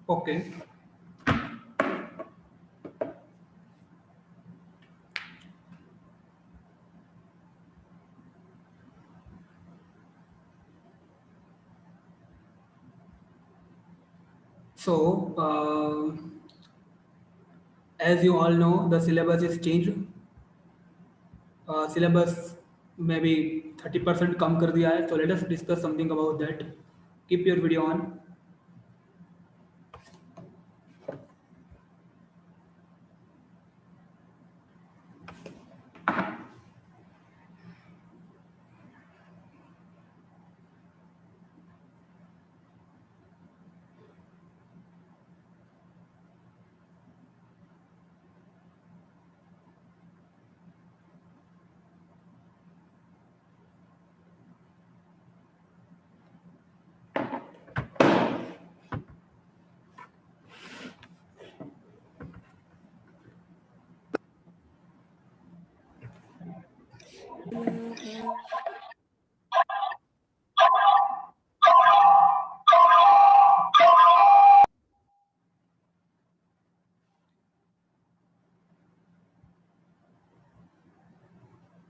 Okay. So, as you all know, the syllabus is changed. Syllabus maybe 30% कम कर दिया है. So let us discuss something about that. Keep your video on.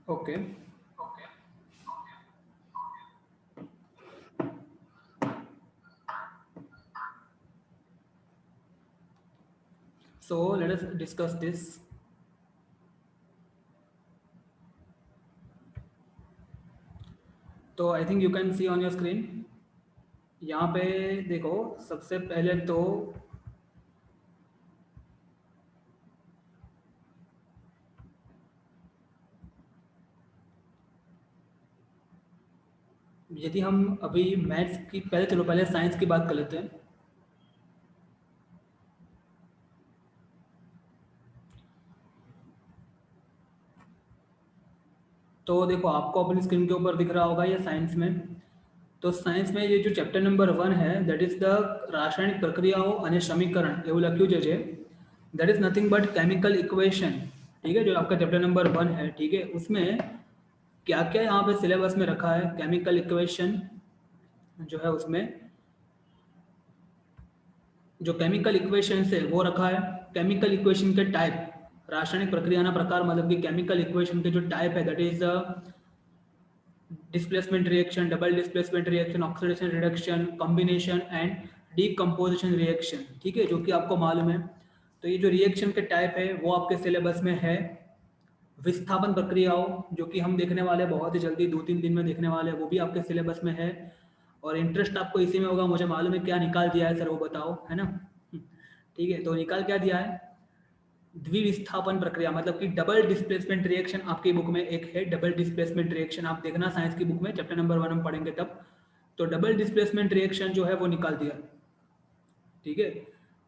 Okay. So let us discuss this. तो I think you can see on your screen. यहाँ पे देखो, सबसे पहले तो यदि हम अभी मैथ्स की पहले साइंस की बात कर लेते हैं. तो देखो, आपको अपनी स्क्रीन के ऊपर दिख रहा होगा ये साइंस में. तो साइंस में ये जो चैप्टर नंबर 1 है, दैट इज द रासायनिक प्रक्रियाओं અને સમીકરણ એવું લખ્યું છે. That is nothing but chemical equation. ठीक है, जो आपका चैप्टर नंबर 1 है. ठीक है, उसमें क्या क्या यहाँ पे सिलेबस में रखा है. केमिकल इक्वेशन जो है, उसमें जो केमिकल इक्वेशन है वो रखा है. केमिकल इक्वेशन के टाइप, रासायनिक प्रक्रियाના प्रकार, मतलब कि केमिकल इक्वेशन के जो टाइप है, that is displacement reaction, double displacement reaction, oxidation reduction, combination and decomposition reaction. ठीक है, जो कि आपको मालूम है. तो ये जो रिएक्शन के टाइप है वो आपके सिलेबस में है. विस्थापन प्रक्रियाओं, जो कि हम देखने वाले बहुत ही जल्दी 2-3 दिन में देखने वाले हैं, वो भी आपके सिलेबस में है. और इंटरेस्ट आपको इसी में होगा. मुझे मालूम है क्या निकाल दिया है सर, वो बताओ, है ना. ठीक है, तो निकाल क्या दिया है. द्विविस्थापन प्रक्रिया, मतलब कि डबल डिस्प्लेसमेंट रिएक्शन आपकी बुक में एक है. डबल डिस्प्लेसमेंट रिएक्शन आप देखना साइंस की बुक में, चैप्टर नंबर 1 हम पढ़ेंगे तब. तो डबल डिस्प्लेसमेंट रिएक्शन जो है वो निकाल दिया. ठीक है,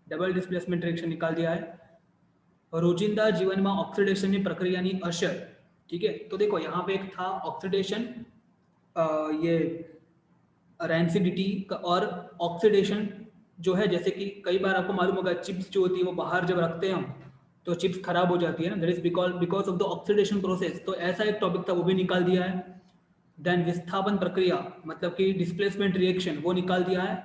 डबल डिस्प्लेसमेंट रिएक्शन निकाल दिया है. रोजिंदा जीवन में ऑक्सीडेशन की प्रक्रिया की असर. ठीक है, तो देखो यहाँ पे एक था ऑक्सीडेशन, ये रैंसिडिटी और ऑक्सीडेशन जो है. जैसे कि कई बार आपको मालूम होगा, चिप्स जो होती है वो बाहर जब रखते हैं हम, तो चिप्स खराब हो जाती है ना. That is because of the oxidation process. तो ऐसा एक टॉपिक था, वो भी निकाल दिया है. देन विस्थापन प्रक्रिया, मतलब कि डिस्प्लेसमेंट रिएक्शन, वो निकाल दिया है.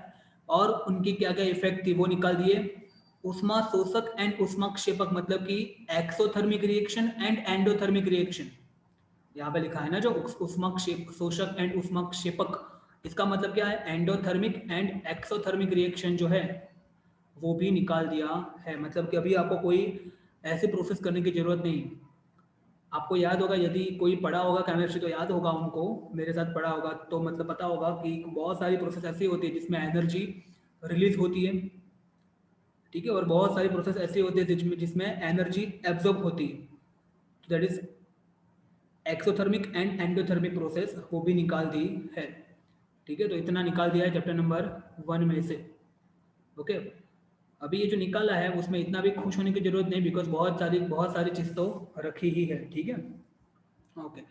और उनकी क्या क्या इफेक्ट थी वो निकाल दिए. उष्मा शोषक एंड उष्माक्षेपक, मतलब कि exothermic reaction and endothermic reaction. यहाँ पे लिखा है ना, जो उष्मा शोषक एंड उष्माक्षेपक, इसका मतलब क्या है, एंडोथर्मिक एंड एक्सोथर्मिक रिएक्शन जो है वो भी निकाल दिया है. मतलब कि अभी आपको कोई ऐसे प्रोसेस करने की जरूरत नहीं. आपको याद होगा, यदि कोई पढ़ा होगा केमिस्ट्री तो याद होगा उनको, मेरे साथ पढ़ा होगा तो मतलब पता होगा कि बहुत सारी प्रोसेस ऐसी होती है जिसमें एनर्जी रिलीज होती है. ठीक है, और बहुत सारी प्रोसेस ऐसी होती है जिसमें एनर्जी एब्जॉर्ब होती है. That is exothermic and endothermic process, वो भी निकाल दी है. ठीक है, तो इतना निकाल दिया है चैप्टर नंबर 1 में से. ओके, अभी ये जो निकाला है उसमें इतना भी खुश होने की जरूरत नहीं, बिकॉज बहुत सारी चीज़ तो रखी ही है. ठीक है, ओके.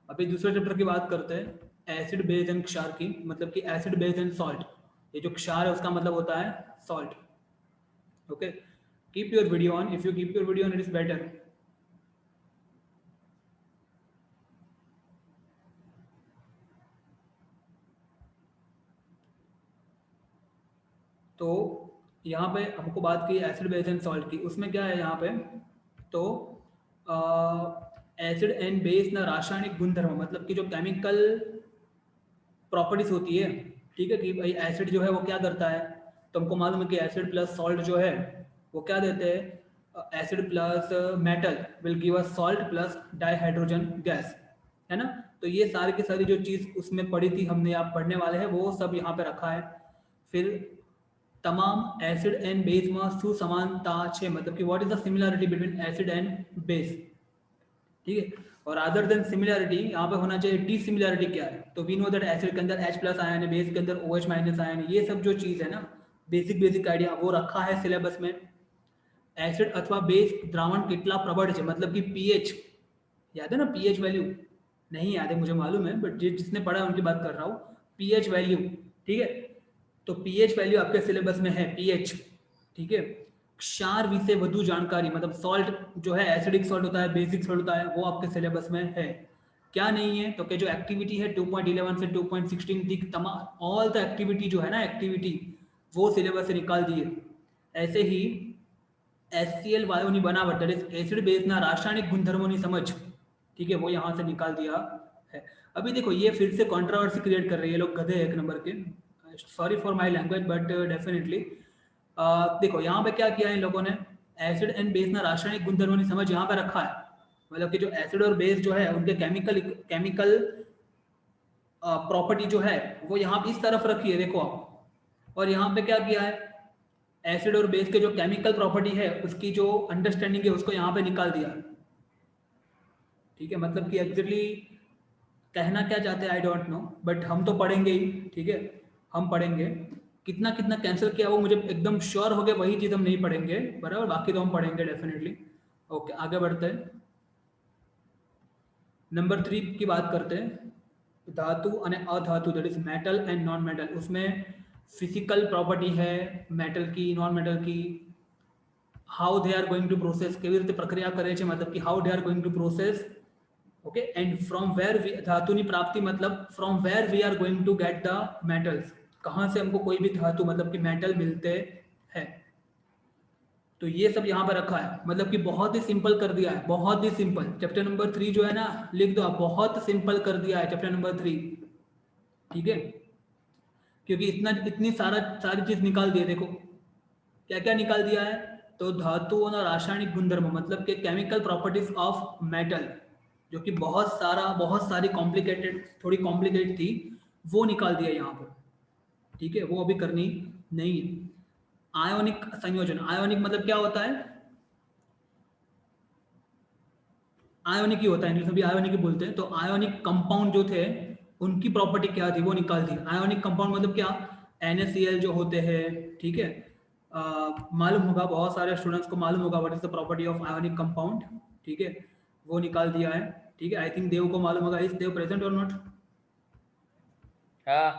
अभी दूसरे चैप्टर की बात करते हैं, एसिड बेस एंड क्षार की. मतलब कि एसिड बेस एंड सॉल्ट, ये जो क्षार है उसका मतलब होता है salt. Okay, keep your video on. If you keep your video on it is better. तो यहाँ पे हमको बात की एसिड बेस एंड सॉल्ट की, उसमें क्या है यहाँ पे, तो एसिड एंड बेस ना रासायनिक गुणधर्म मतलब कि जो केमिकल प्रॉपर्टीज होती है, ठीक है, कि भाई एसिड जो है वो क्या करता है, तो हमको मालूम है कि एसिड प्लस सॉल्ट जो है वो क्या देते हैं, acid plus metal will give us salt plus dihydrogen gas, है ना। तो ये सारी की सारी जो चीज़ उसमें पढ़ी थी हमने, आप पढ़ने वाले हैं वो सब यहाँ पे रखा है। फिर तमाम एसिड एंड बेस में सुसमानता है, मतलब कि what is the similarity between acid and base, ठीक है। और अदर देन सिमिलरिटी यहाँ पे होना चाहिए डिसिमिलरिटी क्या है, तो वी नो दैट एसिड के अंदर H प्लस आयन है, बेस के अंदर OH माइनस आयन है, ये सब जो चीज़ है ना, बेसिक बेसिक आइडिया वो रखा है सिलेबस में। एसिड अथवा बेस द्रावण कितना प्रबળ है, मतलब कि पीएच याद है ना, पीएच वैल्यू नहीं याद है मुझे मालूम है, बट जिसने पढ़ा है उनकी बात कर रहा हूँ, पीएच वैल्यू, ठीक है। तो पीएच वैल्यू आपके सिलेबस में है पीएच, ठीक है। क्षार विषय वधु जानकारी, मतलब सॉल्ट जो है एसिडिक सॉल्ट होता है, बेसिक सॉल्ट होता है, वो आपके सिलेबस में है। क्या नहीं है, तो कि जो एक्टिविटी है 2.11 से 2.16 तक तमाम ऑल द एक्टिविटी जो है ना, एक्टिविटी वो सिलेबस से निकाल दिए। ऐसे ही HCl वायुनी बनावट दैट इज एसिड बेस ना रासायनिक गुणधर्मों की समझ, ठीक है, वो यहाँ से निकाल दिया है। अभी देखो ये फिर से कंट्रोवर्सी क्रिएट कर रही है, लोग गधे एक नंबर के, sorry for my language but definitely. देखो यहाँ पे क्या किया है इन लोगों ने, एसिड एंड बेस ना रासायनिक गुणधर्मों की समझ यहाँ पे रखा है, मतलब कि जो एसिड और बेस जो है उनके केमिकल केमिकल प्रॉपर्टी जो है वो यहाँ इस तरफ रखी है, देखो आप। और यहाँ पे क्या किया है, एसिड और बेस के जो केमिकल प्रॉपर्टी है उसकी जो अंडरस्टैंडिंग है उसको यहाँ पे निकाल दिया, ठीक है। मतलब कि एग्जैक्टली कहना क्या चाहते हैं आई डोंट नो, बट हम तो पढ़ेंगे ही, ठीक है, हम पढ़ेंगे। कितना कितना कैंसिल किया वो मुझे एकदम श्योर हो गया, वही चीज़ हम नहीं पढ़ेंगे बराबर, बाकी तो हम पढ़ेंगे डेफिनेटली। ओके आगे बढ़ते हैं, नंबर 3 की बात करते हैं, धातु અને अधातु that is metal and non metal, उसमें फिजिकल प्रॉपर्टी है मेटल की नॉन मेटल की, how they are going to process, કેવી રીતે પ્રક્રિયા કરે છે, मतलब कि how they are going to process, okay. And from where धातुनी प्राप्ति, मतलब from where we are going to get the metals, कहाँ से हमको कोई भी धातु मतलब कि मेटल मिलते हैं, तो ये सब यहाँ पे रखा है। मतलब कि बहुत ही सिंपल कर दिया है, बहुत ही सिंपल। चैप्टर नंबर 3 जो है ना, लिख दो आप, बहुत सिंपल कर दिया है चैप्टर नंबर 3, ठीक है। क्योंकि इतनी सारी चीज निकाल दिए, देखो क्या क्या निकाल दिया है, तो धातुओं और रासायनिक गुणधर्म मतलब के केमिकल प्रॉपर्टीज ऑफ मेटल, जो कि बहुत सारी कॉम्प्लिकेटेड, थोड़ी कॉम्प्लिकेटेड थी, वो निकाल दिया यहाँ पर, ठीक है, वो अभी करनी नहीं है। आयोनिक संयोजन, आयोनिक मतलब क्या होता है, आयोनिक ही होता है, इंग्लिश में भी आयोनिक ही बोलते हैं। तो आयोनिक कंपाउंड जो थे उनकी प्रॉपर्टी क्या थी वो निकाल दी। आयोनिक कंपाउंड मतलब क्या, NaCl जो होते हैं, ठीक है। मालूम होगा, बहुत सारे स्टूडेंट्स को मालूम होगा what is the property of ionic compound, ठीक है, वो निकाल दिया है, ठीक है। आई थिंक देव को मालूम होगा, इज देव प्रेजेंट और नॉट? हाँ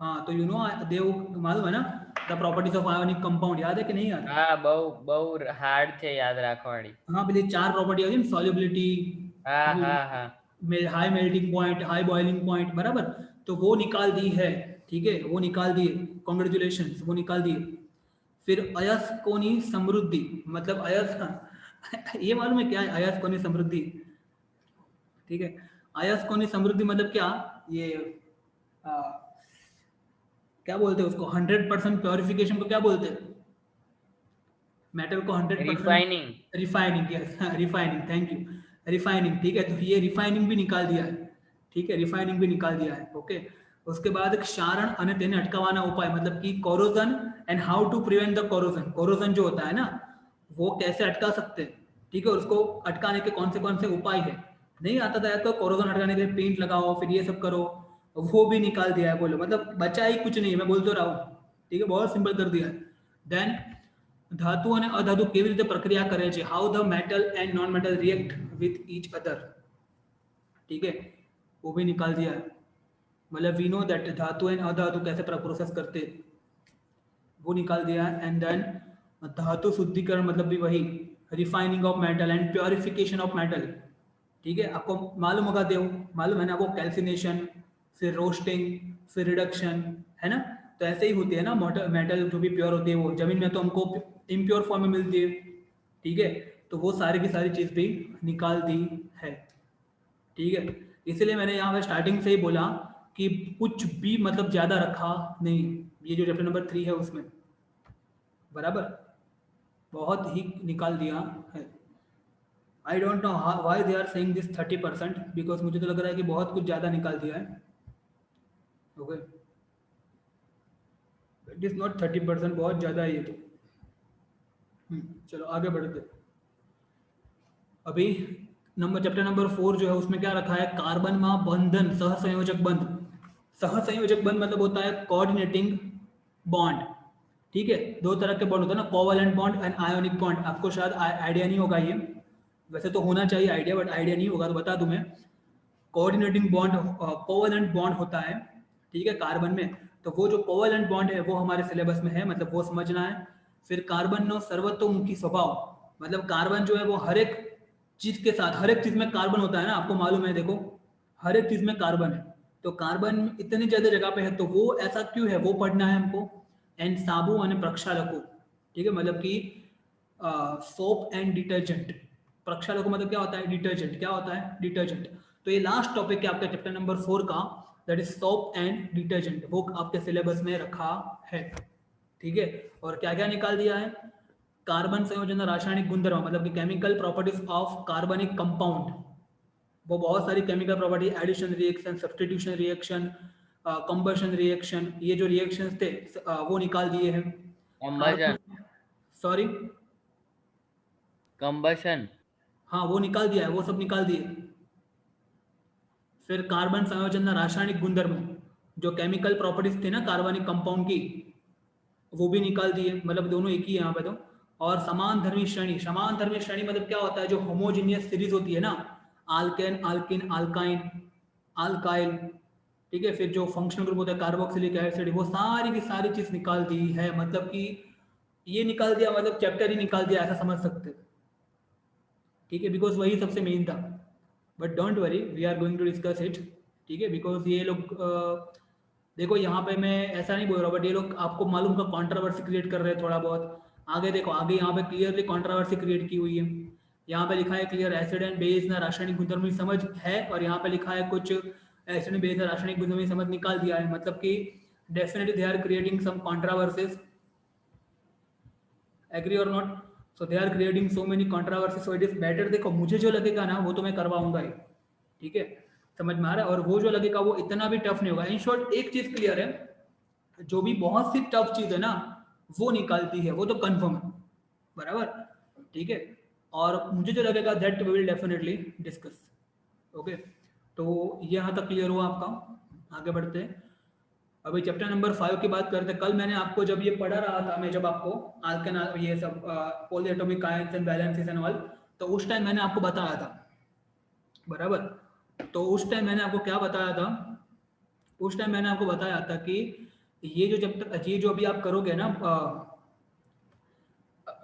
हाँ, तो यू नो देव मालूम है ना the properties of ionic compound, याद है कि नहीं याद? हाँ બહુ બહુ હાર્ડ છે યાદ રાખવાની. हाँ, પેલી 4 प्रॉपर्टी होती है, सॉल्युबिलिटी, हाँ हाँ हाँ high melting point, high boiling point, बराबर, तो वो निकाल दी है, ठीक है, वो निकाल दिए, कॉन्ग्रेचुलेशन, वो निकाल दिए। फिर अयस्कोनी समृद्धि, मतलब ये मालूम है क्या है अयस्कोनी समृद्धि, ठीक है। अयस्कोनी समृद्धि मतलब क्या, ये आ, क्या बोलते हैं उसको, 100% प्योरिफिकेशन को क्या बोलते हैं, मेटल को 100% refining. Refining, yes refining, thank you, refining, ठीक है। तो ये रिफाइनिंग भी निकाल दिया है, ठीक है, रिफाइनिंग भी निकाल दिया है, ओके। उसके बाद क्षारण અને તેને અટકાવવાના ઉપાય, मतलब कि corrosion and how to prevent the corrosion, corrosion जो होता है ना वो कैसे अटका सकते हैं, ठीक है, उसको अटकाने के कौन से उपाय है, नहीं आता था यार, तो कोरोजन हटाने के लिए पेंट लगाओ, फिर ये सब करो, वो भी निकाल दिया है, बोलो मतलब बचा ही कुछ नहीं, मैं बोल तो रहा हूँ, ठीक है, बहुत सिंपल कर दिया है। देन धातु અને અધાતુ કેવી રીતે પ્રક્રિયા કરે છે, how the metal and non metal react with each other, ठीक है, वो भी निकाल दिया है। मतलब वी नो दैट धातु एंड अधातु कैसे प्रोसेस करते, वो निकाल दिया है। एंड देन धातु शुद्धिकरण मतलब भी वही, refining of metal and purification of metal, ठीक है, आपको मालूम होगा, देव मालूम है ना, वो कैल्सिनेशन, फिर रोस्टिंग, फिर रिडक्शन, है ना, तो ऐसे ही होती है ना मेटल जो भी प्योर होती है वो जमीन में तो हमको इम्प्योर फॉर्म में मिलती है, ठीक है। तो वो सारी की सारी चीज़ भी निकाल दी है, ठीक है। इसलिए मैंने यहाँ पे स्टार्टिंग से ही बोला कि कुछ भी मतलब ज़्यादा रखा नहीं, ये जो चैप्टर नंबर 3 है उसमें, बराबर बहुत ही निकाल दिया है। I don't know why they are saying this 30%, because मुझे तो लग रहा है कि बहुत कुछ ज़्यादा निकाल दिया है। ओके, इट इज़ नॉट 30%, बहुत ज़्यादा है ये तो। चलो आगे बढ़ते। अभी चैप्टर नंबर 4 जो है उसमें क्या रखा है, कार्बन में बंधन सहसंयोजक बंध। सहसंयोजक बंध मतलब होता है कोऑर्डिनेटिंग बॉन्ड, ठीक है। दो तरह के बॉन्ड होते हैं ना, covalent bond and ionic bond. आपको शायद आइडिया नहीं होगा ये, वैसे तो होना चाहिए आइडिया, बट आइडिया नहीं होगा तो बता दूं मैं। कोऑर्डिनेटिंग बॉन्ड कोवैलेंट बॉन्ड होता है, ठीक है, कार्बन में। तो वो जो कोवैलेंट बॉन्ड है वो हमारे सिलेबस में है, मतलब वो समझना है। फिर कार्बन नो सर्वतोमुखी स्वभाव, मतलब कार्बन जो है वो हर एक चीज के साथ, हर एक चीज में कार्बन होता है ना, आपको मालूम है, देखो हर एक चीज में कार्बन है। तो कार्बन इतनी ज्यादा जगह पे है तो वो ऐसा क्यों है वो पढ़ना है हमको। एंड साबु અને प्रक्षालको, ठीक है, मतलब कि सोप एंड डिटर्जेंट। प्रक्षालको मतलब क्या होता है, डिटर्जेंट। क्या होता है, डिटर्जेंट। तो ये लास्ट टॉपिक है आपका चैप्टर नंबर 4 का, that is soap and detergent. वो आपके सिलेबस में रखा है, ठीक है। और क्या क्या निकाल दिया है, कार्बन संयोजन रासायनिक गुणधर्म, मतलब कि केमिकल प्रॉपर्टीज ऑफ कार्बनिक कंपाउंड। वो बहुत सारी chemical property, addition reaction, substitution reaction, combustion reaction, ये जो रिएक्शंस थे वो निकाल दिए हैं। Combustion, sorry, combustion. हाँ वो निकाल दिया है, वो सब निकाल दिए। फिर कार्बन संयोजन रासायनिक गुणधर्म, जो केमिकल प्रॉपर्टीज थी ना कार्बनिक कंपाउंड की, वो भी निकाल दिए, मतलब दोनों एक ही है यहाँ पे तो। और समान धर्मी श्रेणी, समान धर्मी श्रेणी मतलब क्या होता है, जो होमोजीनियस सीरीज होती है ना, आल्केन, आल्किन, आल्काइन, आल्काइल, ठीक है। फिर जो फंक्शनल ग्रुप होता है कार्बोक्सिलिक एसिड, वो सारी की सारी चीज निकाल दी है, मतलब कि ये निकाल दिया मतलब चैप्टर ही निकाल दिया, ऐसा समझ सकते हैं, ठीक है, बिकॉज वही सबसे मेन था। But don't worry, we are going to discuss it, ठीक है। बिकॉज ये लोग देखो यहाँ पे मैं ऐसा नहीं बोल रहा, बट ये लोग आपको मालूम का कंट्रोवर्सी क्रिएट कर रहे हैं थोड़ा बहुत। आगे देखो, आगे यहाँ पे क्लियरली कंट्रोवर्सी क्रिएट की हुई है। यहाँ पे लिखा है क्लियर एसिड एंड बेस ना रासायनिक गुणधर्म की समझ है, और यहाँ पे लिखा है कुछ एसिड एंड बेस ना रासायनिक गुणधर्म की समझ निकाल दिया है, मतलब कि definitely they are creating some controversies, agree और not. So they are creating so many controversy, so it is better, देखो मुझे जो लगेगा ना वो तो मैं करवाऊंगा ही, ठीक है, समझ में आ रहा है। और वो जो लगेगा वो इतना भी टफ नहीं होगा। इन शॉर्ट एक चीज क्लियर है, जो भी बहुत सी टफ चीज है ना वो निकालती है, वो तो कंफर्म है, बराबर, ठीक है। और मुझे जो लगेगा that we will definitely discuss, okay. तो यहाँ तक क्लियर हुआ आपका, आगे बढ़ते हैं। अभी चैप्टर नंबर 5 की बात करते हैं। कल मैंने आपको जब ये पढ़ा रहा था, मैं जब आपको आल्केन ये सब polyatomic ions and balances and all, तो उस टाइम मैंने आपको बताया था, बराबर। तो उस टाइम मैंने आपको क्या बताया था, उस टाइम मैंने आपको बताया था कि ये जो चैप्टर, ये जो अभी आप करोगे ना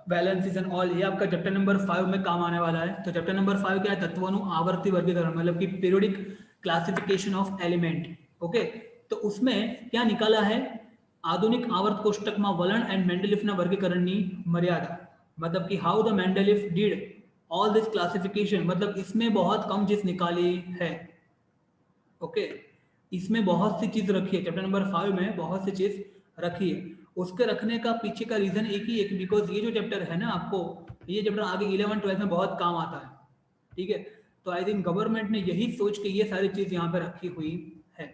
बैलेंसेस एंड ऑल, ये आपका चैप्टर नंबर 5 में काम आने वाला है। तो चैप्टर नंबर 5 क्या है, तत्वों आवर्ती वर्गीकरण, मतलब कि periodic classification of element, okay. तो उसमें क्या निकाला है, आधुनिक आवर्त कोष्टक में वलन एंड मेंडलीफ ना वर्गीकरणनी मर्यादा, मतलब कि how the Mendeleev did all this classification, मतलब इसमें बहुत कम चीज निकाली है, ओके। इसमें बहुत सी चीज रखी है, चैप्टर नंबर 5 में बहुत सी चीज रखी है। उसके रखने का पीछे का रीजन एक ही है कि बिकॉज ये जो चैप्टर है ना आपको, ये चैप्टर आगे 11-12 में बहुत काम आता है, ठीक है। तो आई थिंक गवर्नमेंट ने यही सोच के ये सारी चीज यहाँ पे रखी हुई है,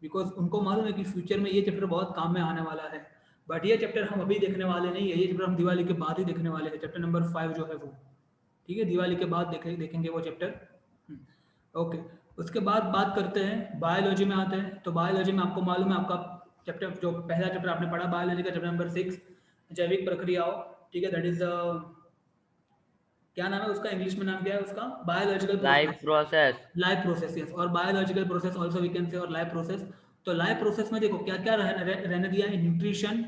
बिकॉज उनको मालूम है कि फ्यूचर में ये चैप्टर बहुत काम में आने वाला है। बट ये चैप्टर हम अभी देखने वाले नहीं है, ये चैप्टर हम दिवाली के बाद ही देखने वाले हैं, चैप्टर नंबर 5 जो है वो, ठीक है, दिवाली के बाद देखेंगे वो चैप्टर, ओके। उसके बाद बात करते हैं बायोलॉजी में आते हैं। तो बायोलॉजी में आपको मालूम है आपका चैप्टर, जो पहला चैप्टर आपने पढ़ा बायोलॉजी का, चैप्टर नंबर 6 जैविक प्रक्रियाओं, ठीक है, दैट इज क्या नाम है उसका, इंग्लिश में नाम क्या है उसका, biological life process, process. Life process, yes. और biological process also we can say, और लाइफ प्रोसेस। तो लाइफ प्रोसेस में देखो क्या क्या रहने दिया है, न्यूट्रिशन।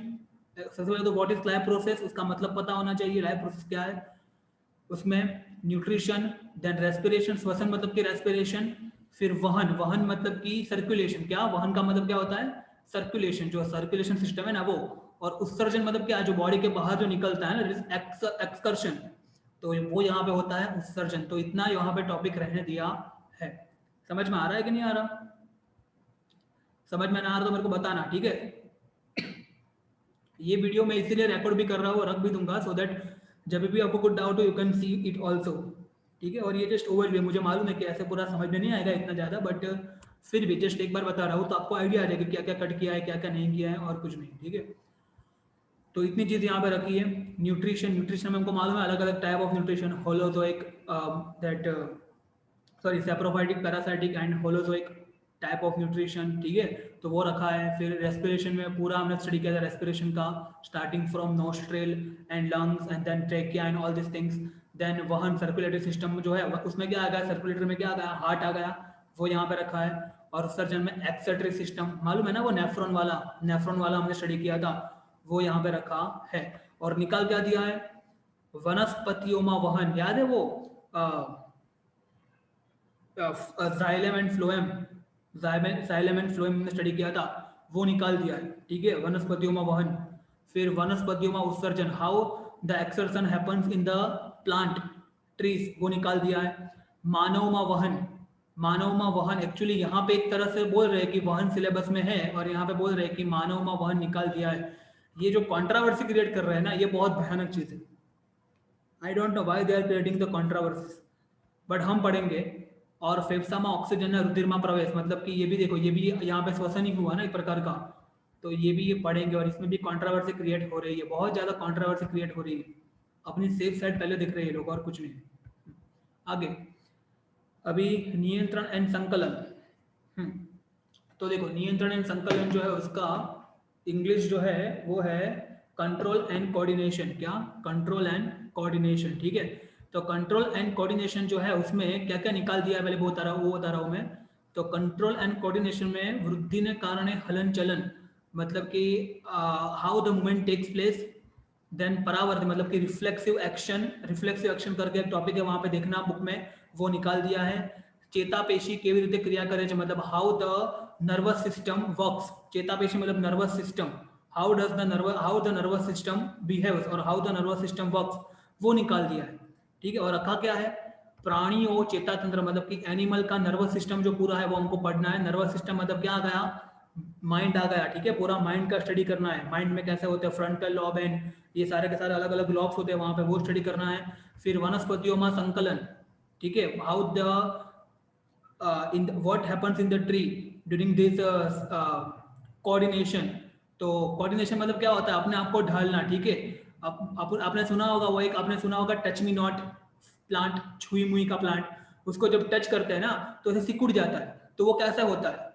सबसे पहले तो व्हाट इज लाइफ प्रोसेस, उसका मतलब पता होना चाहिए, लाइफ प्रोसेस क्या है। उसमें न्यूट्रिशन, देन रेस्पिरेशन, श्वसन मतलब कि रेस्पिरेशन, फिर वहन, वहन मतलब कि सर्कुलेशन, क्या वहन का मतलब क्या होता है, सर्कुलेशन, जो सर्कुलेशन सिस्टम है ना वो, और उत्सर्जन मतलब क्या, जो बॉडी के बाहर जो निकलता है ना, एक्सकर्शन, तो वो यहाँ पे होता है उत्सर्जन। तो इतना यहाँ पे टॉपिक रहने दिया है। समझ में आ रहा है कि नहीं आ रहा? समझ में ना आ रहा तो मेरे को बताना, ठीक है। ये वीडियो मैं इसीलिए रिकॉर्ड भी कर रहा हूँ, रख भी दूंगा, सो दैट जब भी आपको कुछ डाउट हो you can see it also, ठीक है। और ये जस्ट ओवरव्यू, मुझे मालूम है कि ऐसे पूरा समझ में नहीं आएगा इतना ज़्यादा, बट फिर भी जस्ट एक बार बता रहा हूँ तो आपको आइडिया आ जाएगा क्या क्या कट किया है, क्या क्या नहीं किया है, और कुछ नहीं, ठीक है। तो इतनी चीज़ यहाँ पे रखी है। न्यूट्रिशन, न्यूट्रिशन में हमको मालूम है अलग अलग type of nutrition, holozoic, that sorry saprophytic, parasitic and holozoic type of nutrition, ठीक है। तो वो रखा है। फिर रेस्पिरेशन में पूरा हमने स्टडी किया था रेस्पिरेशन का, starting from nostril and lungs and then trachea and all this things. Then वहन, सर्कुलेटरी सिस्टम जो है उसमें क्या आ गया, सर्कुलेटरी में क्या आ गया, हार्ट आ गया, वो यहाँ पे रखा है। और सर्जन में एक्सेटरी सिस्टम, मालूम है ना वो नेफ्रॉन वाला हमने स्टडी किया था, वो यहाँ पे रखा है। और निकाल क्या दिया है, वनस्पतियोमा वहन, याद है वो xylem and phloem, xylem and phloem में स्टडी किया था, वो निकाल दिया है, ठीक है। वनस्पतियों में वहन, फिर वनस्पतियों में उत्सर्जन, how the exertion happens in the plant trees, वो निकाल दिया है। मानव में वहन, मानव में वहन, एक्चुअली यहाँ पे एक तरह से बोल रहे हैं कि वहन सिलेबस में है, और यहाँ पे बोल रहे हैं कि मानव में वहन निकाल दिया है। ये जो कंट्रोवर्सी क्रिएट कर रहे हैं ना, ये बहुत भयानक चीज है। I don't know why they are creating the controversies, but हम पढ़ेंगे। और फेफसा में ऑक्सीजन है, रुधिर में प्रवेश, मतलब कि ये भी देखो, ये भी यहाँ पे श्वसन ही हुआ ना एक प्रकार का, तो ये भी ये पढ़ेंगे। और इसमें भी कंट्रोवर्सी क्रिएट हो रही है, बहुत ज़्यादा कंट्रोवर्सी क्रिएट हो रही है। अपनी सेफ साइड पहले दिख रहे हैं लोग, और कुछ नहीं। आगे अभी नियंत्रण एंड संकलन। तो देखो नियंत्रण एंड संकलन जो है उसका इंग्लिश जो है वो है कंट्रोल एंड कोऑर्डिनेशन। क्या? कंट्रोल एंड कोऑर्डिनेशन, ठीक है। तो कंट्रोल एंड कोऑर्डिनेशन जो है उसमें क्या क्या निकाल दिया है पहले वो बता रहा हूँ मैं। तो कंट्रोल एंड कोऑर्डिनेशन में वृद्धि ने कारण हलन चलन, मतलब कि how the movement takes place. Then परावर्तन मतलब कि रिफ्लेक्सिव एक्शन करके एक टॉपिक है, वहां पे देखना बुक में, वो निकाल दिया है। चेतापेशी केवी रीते क्रिया करे छे, मतलब how the nervous system works. चेतापेशी मतलब nervous system, how the nervous system behaves और how the nervous system works, वो निकाल दिया है, ठीक है। और रखा क्या है, प्राणियों चेता तंत्र, मतलब कि एनिमल का नर्वस सिस्टम जो पूरा है वो हमको पढ़ना है। नर्वस सिस्टम मतलब क्या आ गया, माइंड आ गया, ठीक है। पूरा माइंड का स्टडी करना है, माइंड में कैसे होते हैं फ्रंटल लॉब एंड ये सारे के सारे अलग अलग लॉब्स होते हैं वहां पे, वो स्टडी करना है। फिर वनस्पतियों में संकलन, ठीक है, how the in what happens in the tree during this coordination। तो coordination मतलब क्या होता है, अपने आप को ढालना, ठीक है। आपने सुना होगा वो एक, आपने सुना होगा टच मी नॉट प्लांट, छुई मुई का प्लांट, उसको जब टच करते हैं ना तो ऐसे सिकुड़ जाता है, तो वो कैसा होता है,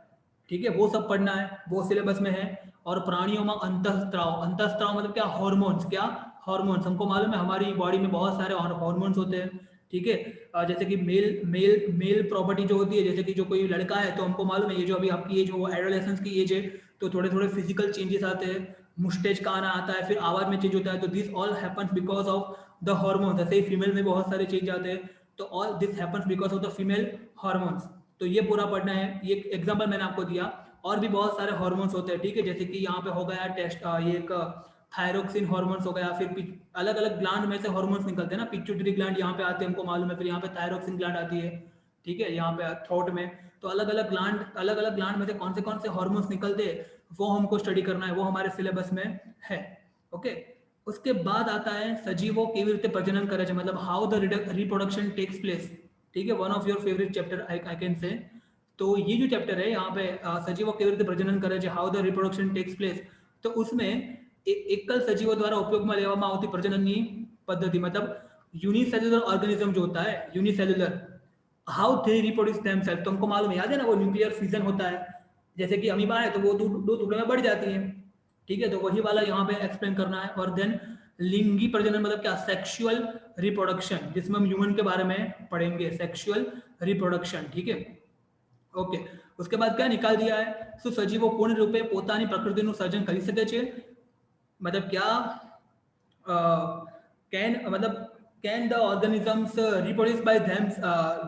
ठीक है, वो सब पढ़ना है, वो सिलेबस में है। और प्राणियों में अंतःस्त्राव, अंतःस्त्राव मतलब क्या, हार्मोन्स, क्या हार्मोन्स, हमको मालूम है हमारी बॉडी में बहुत सारे हार्मोन्स होते हैं, ठीक है। जैसे कि मेल प्रॉपर्टी जो होती है, जैसे कि जो कोई लड़का है तो हमको मालूम है ये जो अभी आपकी एज हो एडोलेसेंस की एज है, तो थोड़े थोड़े फिजिकल चेंजेस आते हैं, मुस्टेज का आना आता है, फिर आवाज में चेंज होता है, तो this all happens because of the hormones. ऐसे ही फीमेल में बहुत सारे चेंज आते हैं, तो all this happens because of the female hormones. तो ये पूरा पढ़ना है, ये एग्जाम्पल मैंने आपको दिया। और भी बहुत सारे हार्मोन्स होते हैं, ठीक है, जैसे कि यहाँ पे हो गया टेस्ट, ये एक थायरोक्सिन हार्मोन्स हो गया, फिर अलग अलग ग्लैंड में से हार्मोन्स निकलते हैं ना, पिट्यूटरी ग्लैंड यहाँ पे आते हैं हमको मालूम है, फिर यहाँ पे थायरोक्सिन ग्लैंड आती है, ठीक है, यहाँ पे थ्रोट में। तो अलग अलग ग्लैंड में से कौन से हार्मोन्स निकलते हैं वो हमको स्टडी करना है, वो हमारे सिलेबस में है, ओके। उसके बाद आता है सजीवों केवी रीते प्रजनन करे छे, मतलब how the reproduction takes place, ठीक है, one of your favourite chapter I can say. तो ये जो चैप्टर है यहाँ पे सजीवों केवी रीते प्रजनन करे छे, how the reproduction takes place, तो उसमें एकल सजीवों द्वारा उपयोग में लेवामां आवती प्रजनननी पद्धति, मतलब यूनिसेल्युलर ऑर्गेनिज्म जो होता है, unicellular, how they reproduce themself. तो हमको मालूम है, याद है ना, वो न्यूक्लियर फिजन होता है, जैसे कि अमीबा है तो वो दो टुकड़े में बढ़ जाती है, ठीक है, तो वही वाला यहाँ पे एक्सप्लेन करना है। और देन लिंगी प्रजनन मतलब क्या, सेक्सुअल रिप्रोडक्शन, जिसमें हम ह्यूमन के बारे में पढ़ेंगे, सेक्सुअल रिप्रोडक्शन, ठीक है, ओके। उसके बाद क्या निकाल दिया है, सो सजीवो पूर्ण रूपे पोतानी प्रकृतिનું સર્જન કરી શકે છે, मतलब क्या can the organisms reproduce by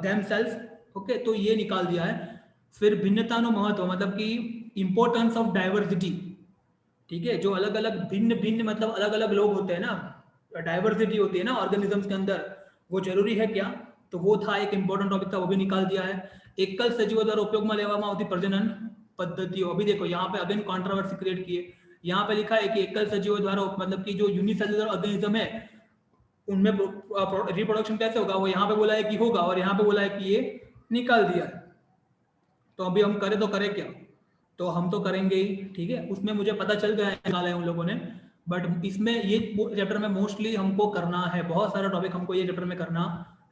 themself, okay, तो ये निकाल दिया है। फिर भिन्नता नो महत्व, मतलब कि इंपॉर्टेंस ऑफ डाइवर्सिटी, ठीक है, जो अलग अलग भिन्न भिन्न मतलब अलग अलग लोग होते हैं ना, डाइवर्सिटी होती है ना ऑर्गेनिजम्स के अंदर, वो जरूरी है क्या, तो वो था एक इंपॉर्टेंट टॉपिक था, वो भी निकाल दिया है। एकल सजीवों द्वारा उपयोग में लेવામાં આવતી प्रजनन पद्धतियों, अभी देखो यहाँ पे अगेन कॉन्ट्रोवर्सी क्रिएट किए, यहाँ पे लिखा है कि एकल सजीवों द्वारा मतलब कि जो यूनिसेलुलर ऑर्गेनिज्म है उनमें रिप्रोडक्शन कैसे होगा, वो यहाँ पे बोला है कि होगा और यहाँ पे बोला है कि ये निकाल दिया है। तो अभी हम करें तो करें क्या, तो हम तो करेंगे ही, ठीक है, उसमें मुझे पता चल गया है निकाला है उन लोगों ने, बट इसमें ये चैप्टर में मोस्टली हमको करना है, बहुत सारा टॉपिक हमको ये चैप्टर में करना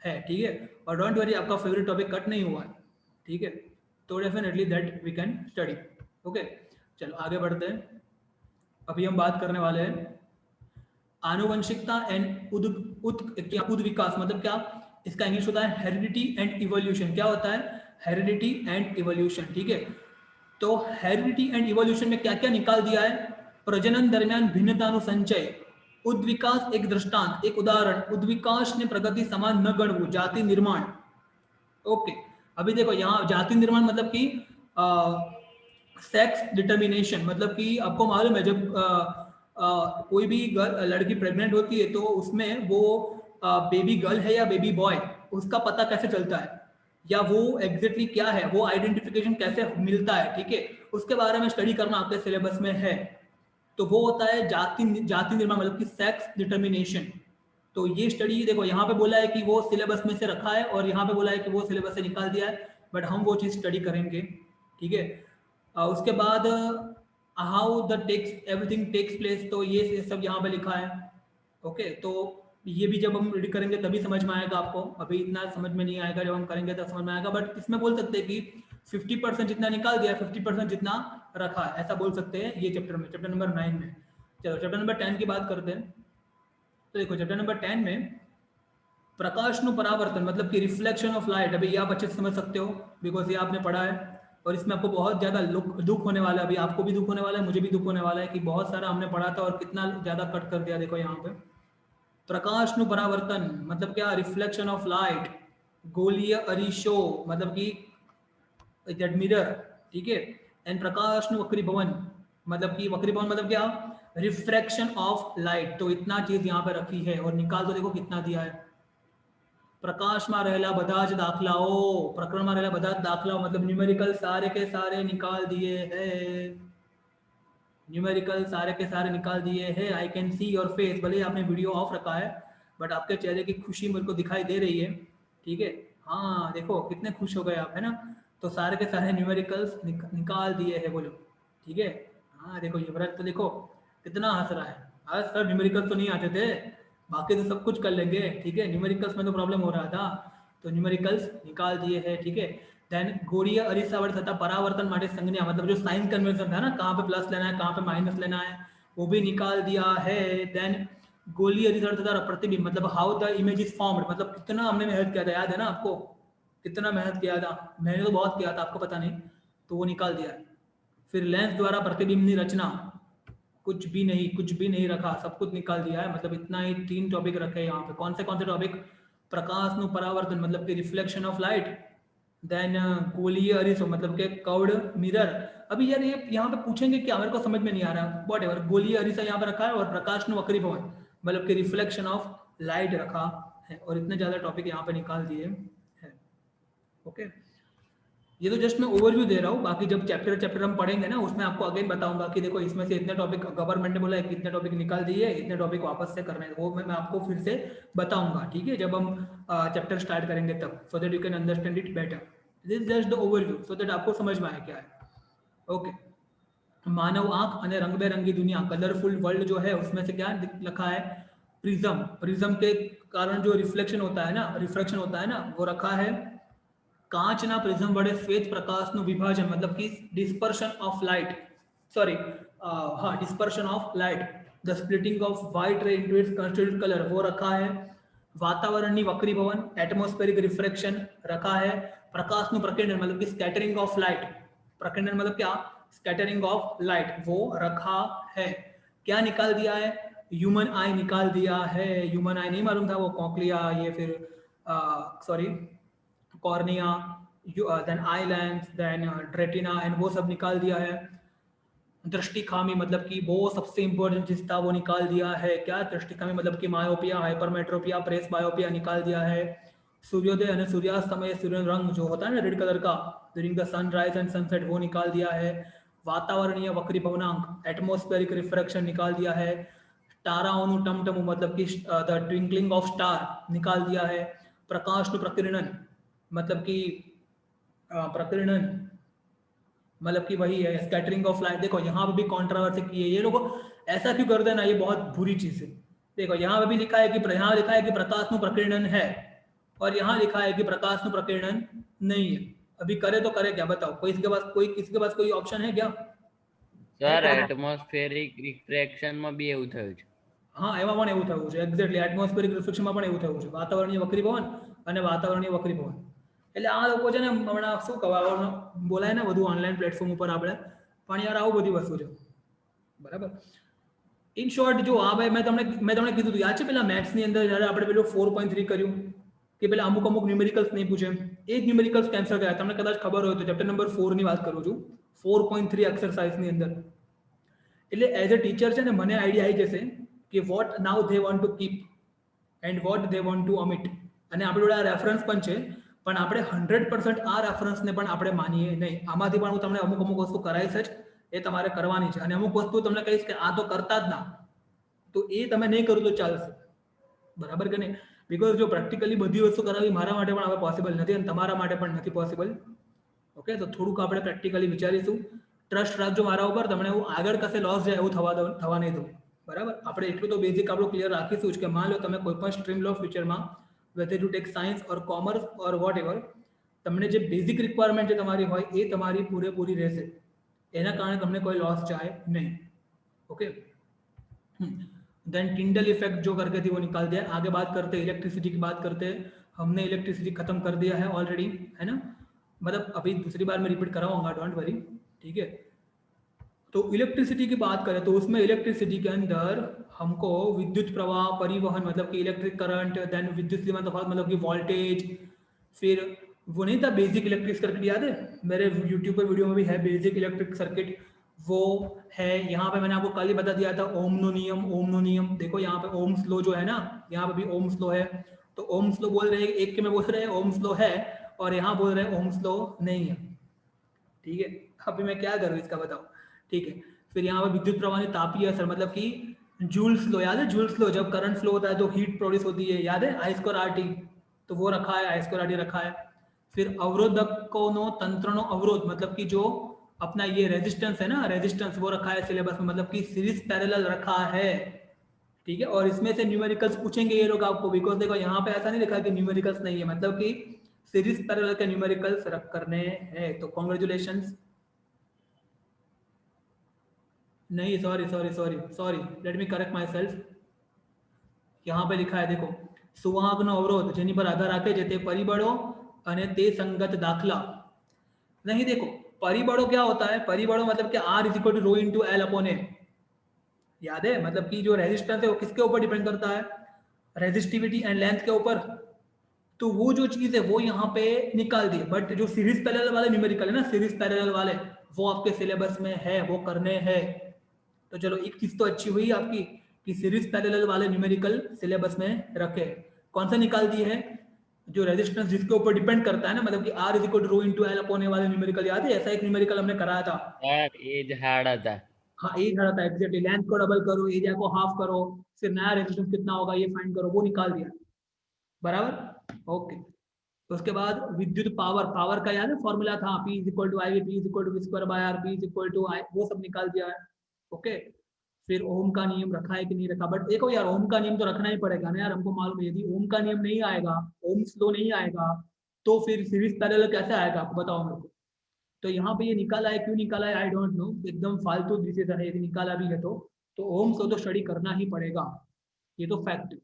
है, ठीक है, और डोंट वरी आपका फेवरेट टॉपिक कट नहीं हुआ है, ठीक है, तो definitely that we can study. Okay, चलो आगे बढ़ते हैं। अभी हम बात करने वाले हैं आनुवंशिकता एंड उद विकास, मतलब क्या, इसका इंग्लिश होता है हेरिडिटी एंड इवोल्यूशन। क्या होता है, हेरिडिटी एंड इवोल्यूशन, ठीक है। तो हेरिडिटी एंड इवोल्यूशन में क्या क्या निकाल दिया है, प्रजनन दरमियान भिन्नतानुसंचय, उद्विकास एक दृष्टांत एक उदाहरण, उद्विकास ने प्रगति समान न गणवू, जाति निर्माण। ओके, अभी देखो यहाँ जाति निर्माण मतलब कि सेक्स डिटर्मिनेशन, मतलब कि आपको मालूम है जब कोई भी लड़की प्रेग्नेंट होती है तो उसमें वो बेबी गर्ल है या बेबी बॉय, उसका पता कैसे चलता है, या वो एग्जैक्टली क्या है, वो आइडेंटिफिकेशन कैसे मिलता है, ठीक है, उसके बारे में स्टडी करना आपके सिलेबस में है। तो वो होता है जाति निर्माण मतलब कि सेक्स डिटर्मिनेशन। तो ये स्टडी देखो यहाँ पे बोला है कि वो सिलेबस में से रखा है और यहाँ पे बोला है कि वो सिलेबस से निकाल दिया है, बट हम वो चीज़ स्टडी करेंगे, ठीक है। उसके बाद how the takes everything takes place, तो ये सब यहाँ पे लिखा है। ओके, तो ये भी जब हम रीड करेंगे तभी समझ में आएगा आपको, अभी इतना समझ में नहीं आएगा, जब हम करेंगे तब समझ में आएगा, बट इसमें बोल सकते हैं कि 50% जितना निकाल दिया, 50% जितना रखा है, ऐसा बोल सकते हैं ये चैप्टर में, चैप्टर नंबर 9 में। चलो चैप्टर नंबर 10 की बात करते हैं। तो देखो चैप्टर नंबर 10 में प्रकाशनु परावर्तन मतलब कि रिफ्लेक्शन ऑफ लाइट, अभी ये आप अच्छे से समझ सकते हो बिकॉज ये आपने पढ़ा है, और इसमें आपको बहुत ज्यादा दुख होने वाला है, अभी आपको भी दुख होने वाला है, मुझे भी दुख होने वाला है कि बहुत सारा हमने पढ़ा था और कितना ज्यादा कट कर दिया। देखो यहाँ पे प्रकाशनु परावर्तन मतलब क्या, रिफ्लेक्शन ऑफ लाइट, गोलीय अरीशो मतलब कि मिरर, ठीक है, एंड प्रकाशनु वक्रीभवन मतलब कि वक्रीभवन मतलब क्या, रिफ्रैक्शन ऑफ लाइट। तो इतना चीज यहाँ पे रखी है और निकाल तो देखो कितना दिया है। પ્રકાશમાં રહેલા બધા જ દાખલાઓ, પ્રકરણમાં રહેલા બધા જ દાખલાઓ मतलब न्यूमेरिकल सारे के सारे निकाल दिए हैं, न्यूमेरिकल सारे के सारे निकाल दिए हैं। I can see your face, भले आपने वीडियो ऑफ रखा है बट आपके चेहरे की खुशी मेरे को दिखाई दे रही है, ठीक है। हाँ देखो कितने खुश हो गए आप, है ना। तो सारे के सारे न्यूमेरिकल्स निकाल दिए हैं बोलो, ठीक है। हाँ देखो ये व्रत तो देखो कितना हंस रहा है, आज सर न्यूमेरिकल्स तो नहीं आते थे, बाकी तो सब कुछ कर लेंगे, ठीक है, न्यूमेरिकल्स में तो प्रॉब्लम हो रहा था, तो न्यूमेरिकल्स निकाल दिए हैं, ठीक है। देन गोरीय अरिसावट तथा परावर्तन माटे संज्ञा मतलब जो साइन कन्वेंशन था ना, कहाँ पे प्लस लेना है कहाँ पे माइनस लेना है, वो भी निकाल दिया है। देन गोलीय अरिसावट तथा प्रतिबिंब मतलब how the image is formed, मतलब कितना हमने मेहनत किया था, याद है ना आपको, कितना मेहनत किया था, मैंने तो बहुत किया था, आपको पता नहीं, तो वो निकाल दिया है। फिर लेंस द्वारा प्रतिबिंब की रचना, कुछ भी नहीं रखा, सब कुछ निकाल दिया है, मतलब इतना ही 3 टॉपिक रखे यहाँ पे। कौन से टॉपिक, प्रकाश नु परावर्तन मतलब कि रिफ्लेक्शन ऑफ लाइट, देन गोलीय अरिसो मतलब के कर्व्ड मिरर। अभी यार ये यहाँ पे पूछेंगे क्या, मेरे को समझ में नहीं आ रहा, व्हाटएवर, गोलीय अरिसा यहाँ पे रखा है और प्रकाश नु वक्रीभवन मतलब कि रिफ्लेक्शन ऑफ लाइट रखा है, और इतने ज्यादा टॉपिक यहाँ पे निकाल दिए हैं। ओके, ये तो जस्ट मैं ओवरव्यू दे रहा हूँ, बाकी जब चैप्टर हम पढ़ेंगे ना उसमें आपको अगेन बताऊंगा कि देखो इसमें से इतने टॉपिक गवर्नमेंट ने बोला है कि इतने टॉपिक निकाल दिए, इतने टॉपिक वापस से करने हैं, वो मैं आपको फिर से बताऊंगा, ठीक है, जब हम चैप्टर स्टार्ट करेंगे तब, so that you can understand it better. This is just the overview so that आपको समझ में आए क्या है। ओके, मानव आंख અને रंग-बेरंगी दुनिया कलरफुल वर्ल्ड जो है उसमें से क्या लिखा है, प्रिज्म, प्रिज्म के कारण जो रिफ्लेक्शन होता है ना, रिफ्रैक्शन होता है ना, वो रखा है। कांचना प्रिज्म वडे श्वेत प्रकाशનું विभाजन मतलब कि डिस्पर्शन ऑफ लाइट, सॉरी हाँ dispersion of light, the splitting of white रे इनटू इट्स कंस्टिट्यूटेड कलर वो रखा है। वातावरणની वक्रीभवन एटमॉस्फेरिक रिफ्रैक्शन रखा है। प्रकाशનું प्रकीर्णन मतलब कि स्कैटरिंग ऑफ लाइट, प्रकीर्णन मतलब क्या, स्कैटरिंग ऑफ लाइट, वो रखा है। क्या निकाल दिया है, ह्यूमन आई निकाल दिया है। ह्यूमन आई नहीं मालूम था, वो कॉक्लिया ये फिर sorry cornea then eye lens, then retina and वो सब निकाल दिया है। दृष्टि खामी मतलब कि वो सबसे इंपॉर्टेंट चीज था वो निकाल दिया है। क्या दृष्टि खामी मतलब कि मायोपिया, हाइपरमेट्रोपिया, प्रेस बायोपिया निकाल दिया है। सूर्योदय यानी सूर्यास्त समय सूर्य रंग जो होता है ना रेड कलर का during the sunrise and sunset वो निकाल दिया है। वातावरणीय वक्रीभवनांक एटमॉस्फेरिक रिफ्रैक्शन निकाल दिया है। ताराओनु टमटमु मतलब कि द ट्विंकलिंग ऑफ स्टार निकाल दिया है। प्रकाश नु प्रकीर्णन मतलब कि प्रकीर्णन मतलब कि वही है स्कैटरिंग ऑफ लाइट। देखो यहाँ पे भी कंट्रोवर्सी की है ये लोग, ऐसा क्यों कर देना, ये बहुत बुरी चीज है। देखो यहाँ पे भी लिखा है कि यहाँ लिखा है कि प्रकाश नु प्रकीर्णन है और यहाँ लिखा है कि प्रकाश नु प्रकीर्णन नहीं है। अभी करे तो करे क्या बताओ, कोई इसके पास कोई किसी के पास कोई ऑप्शन है क्या? है સર कोई? એટમોસ્ફેરિક રિફ્રેક્શનમાં બી એવું થયું છે. હા એમાં પણ એવું થયું છે એક્ઝેક્ટલી એટમોસ્ફિયરિક રિફ્લેક્શનમાં પણ એવું થયું છે વાતાવરણીય વક્રીભવન અને વાતાવરણીય વક્રીભવન। એટલે આ લોકો છે ને હમણાં શું કહેવાય બોલાય ને બધું ઓનલાઈન પ્લેટફોર્મ ઉપર આપણે પણ યાર આવું બધી વસ્તુ છે બરાબર। ઇન શોર્ટ જો આ ભાઈ મેં તમને કીધું હતું યાદ છે પેલા મેથ્સની અંદર જ્યારે આપણે પેલું 4.3 કર્યું કે પેલા અમુક ન્યુમેરિકલ્સ નહીં પૂછે, એ જ ન્યુમેરિકલ્સ કેન્સલ કર્યા। તમને કદાચ ખબર હોય તો ચેપ્ટર નંબર 4 ની વાત કરું છું, 4.3 એક્સરસાઇઝની અંદર। એટલે એઝ અ ટીચર છે ને મને આઈડિયા આવી જશે કે what now they want to keep and what they want to omit. અને આપણી જોડે આ રેફરન્સ પણ છે પણ આપણે 100% આ રેફરન્સને પણ આપણે માનીએ નહીં। આમાંથી પણ હું તમને અમુક વસ્તુ કરાવીશ જ, એ તમારે કરવાની છે। અને અમુક વસ્તુ તમને કહીશ કે આ તો કરતા જ ના, તો એ તમે નહીં કરું તો ચાલશે બરાબર કે નહીં। બિકોઝ જો પ્રેક્ટિકલી બધી વસ્તુ કરાવી મારા માટે પણ હવે પોસિબલ નથી અને તમારા માટે પણ નથી પોસિબલ। ઓકે તો થોડુંક આપણે પ્રેક્ટિકલી વિચારીશું। ટ્રસ્ટ રાખજો મારા ઉપર, તમને હું આગળ કશે લોસ જાય એવું થવા નહીં દઉં બરાબર। આપણે એટલું તો બેઝિક આપણું ક્લિયર રાખીશું જ કે માન લો તમે કોઈ પણ સ્ટ્રીમ લો ફ્યુચરમાં, whether you take science or commerce or vote ever, તમને જે બેઝિક રિક્વાયરમેન્ટ જે તમારી હોય એ તમારી પૂરેપૂરી રહેશે, એના કારણે તમને કોઈ लॉस जाए नहीं। ओके देन टिंडल इफेक्ट जो करके थी वो निकाल दिया। आगे बात करते हैं इलेक्ट्रिसिटी की बात करते हैं। हमने इलेक्ट्रिसिटी खत्म कर दिया है ऑलरेडी, है ना, मतलब अभी दूसरी बार मैं रिपीट कराऊंगा, डोंट वरी, ठीक है। तो इलेक्ट्रिसिटी की बात करें तो उसमें इलेक्ट्रिसिटी के अंदर हमको विद्युत प्रवाह, परिवहन मतलब कि इलेक्ट्रिक करंट, देन विद्युत मतलब कि वोल्टेज, फिर वो नहीं था बेसिक इलेक्ट्रिक सर्किट, याद है मेरे यूट्यूब पर वीडियो में भी है बेसिक इलेक्ट्रिक सर्किट, वो है। यहाँ पे मैंने आपको कल ही बता दिया था ओम नो नियम। देखो यहाँ पे ओम्स लॉ जो है ना, यहाँ पे भी ओम्स लॉ है। तो ओम्स लॉ बोल रहे हैं एक के में बोल रहे हैं ओम्स लॉ है और यहाँ बोल रहे हैं ओम्स लॉ नहीं है, ठीक है। अभी मैं क्या करूँ इसका बताओ, ठीक है। फिर यहाँ पे विद्युत प्रवाह तापीय असर मतलब कि जूल्स लो, याद है जूल्स लो, जब करंट फ्लो होता है तो हीट प्रोड्यूस होती है, याद है आई स्क्वायर आर टी, तो वो रखा है, आई स्क्वायर आर टी रखा है। फिर अवरोधकों नो तंत्रणों अवरोध मतलब कि जो अपना ये रेजिस्टेंस है ना, रेजिस्टेंस वो रखा है सिलेबस में, मतलब कि सीरीज पैरेलल रखा है, ठीक है। और इसमें से न्यूमेरिकल्स पूछेंगे ये लोग आपको, बिकॉज देखो यहाँ पे ऐसा नहीं लिखा कि न्यूमेरिकल्स नहीं है, मतलब कि सीरीज पैरेलल के न्यूमेरिकल्स रख करने हैं। तो कॉन्ग्रेचुलेशंस, नहीं sorry let me correct my self. यहाँ पे लिखा है देखो, सुवाहकનો અવરોધ જેની પર આધાર રાખે છે તે પરિબળો અને તે સંગત દાખલા नहीं। देखो परिबड़ों क्या होता है, परिबड़ों मतलब कि R is equal to rho into L upon A, याद है, मतलब कि जो रेजिस्टेंस है वो किसके ऊपर डिपेंड करता है, रेजिस्टिविटी एंड लेंथ के ऊपर। तो वो जो चीज है वो यहाँ पे निकाल दी, बट जो सीरीज पैरेलल वाले न्यूमेरिकल है ना, सीरीज पैरेलल वाले वो आपके सिलेबस में है, वो करने हैं। तो चलो एक चीज तो अच्छी हुई आपकी कि सीरीज पैरेलल वाले न्यूमेरिकल सिलेबस में रखे। कौन सा निकाल दिए है, जो रेजिस्टेंस जिसके ऊपर डिपेंड करता है ना, मतलब कि R is equal to rho into L upon A वाले न्यूमेरिकल, याद है ऐसा एक न्यूमेरिकल हमने कराया था। સર એ જ હાર્ડ હતા. हाँ एज था एग्जैक्टली, लेंथ को डबल करो, एरिया को हाफ करो, फिर नया रेजिस्टेंस कितना होगा ये फाइंड करो, वो निकाल दिया बराबर। ओके उसके बाद विद्युत पावर का याद है फॉर्मूला था, P is equal to I, P is equal to V square by R, P is equal to I, वो सब निकाल दिया है। ओके फिर ओम का नियम रखा है कि नहीं रखा, बट देखो यार ओम का नियम तो रखना ही पड़ेगा ना यार, हमको मालूम है यदि ओम का नियम नहीं आएगा, ओम्स लॉ नहीं आएगा, तो फिर सीरीज पैरेलल कैसे आएगा आपको बताओ मेरे को। तो यहाँ पे ये निकाला है, क्यों निकाला है आई डोंट नो, एकदम फालतू डिसीजन है, यदि निकाला भी है तो ओम्स लॉ तो स्टडी करना ही पड़ेगा, ये तो फैक्ट।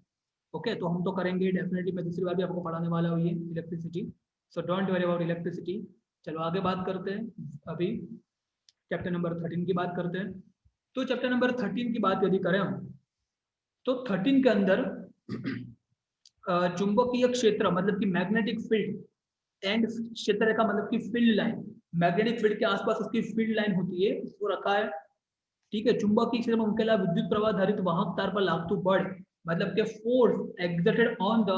ओके तो हम तो करेंगे डेफिनेटली, मैं दूसरी बार भी आपको पढ़ाने वाला हूँ ये electricity, so don't worry about electricity. चलो आगे बात करते हैं, अभी चैप्टर नंबर 13 की बात करते हैं। तो चैप्टर नंबर 13 की बात यदि करें हम, तो 13 के अंदर चुंबकीय क्षेत्र मतलब कि मैग्नेटिक फील्ड, एंड क्षेत्र रेखा मतलब कि फील्ड लाइन, मैग्नेटिक फील्ड के आसपास उसकी फील्ड लाइन होती है, उसको रखा है। ठीक है, चुंबकीय क्षेत्र में उनके अलावा विद्युत प्रवाह धारित वाहक तार पर लागतु बल मतलब के force exerted on the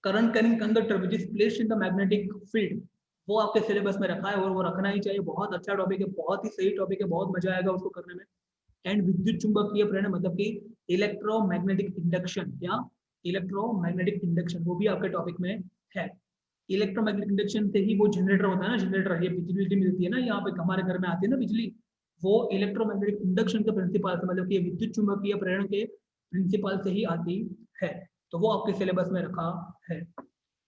current carrying conductor which is placed in the magnetic field, वो आपके सिलेबस में रखा है और वो रखना ही चाहिए। बहुत अच्छा टॉपिक है, बहुत ही सही टॉपिक है, बहुत मजा आएगा उसको करने में। एंड विद्युत चुंबकीय प्रेरण मतलब कि इलेक्ट्रोमैग्नेटिक इंडक्शन, क्या इलेक्ट्रोमैग्नेटिक इंडक्शन, वो भी आपके टॉपिक में है। इलेक्ट्रोमैग्नेटिक इंडक्शन से ही वो जनरेटर होता है ना, जनरेटर, ये बिजली मिलती है ना, यहाँ पे हमारे घर में आती है ना बिजली, वो इलेक्ट्रोमैग्नेटिक इंडक्शन के प्रिंसिपल से मतलब कि विद्युत चुंबकीय प्रेरण के प्रिंसिपल से ही आती है। तो वो आपके सिलेबस में रखा है।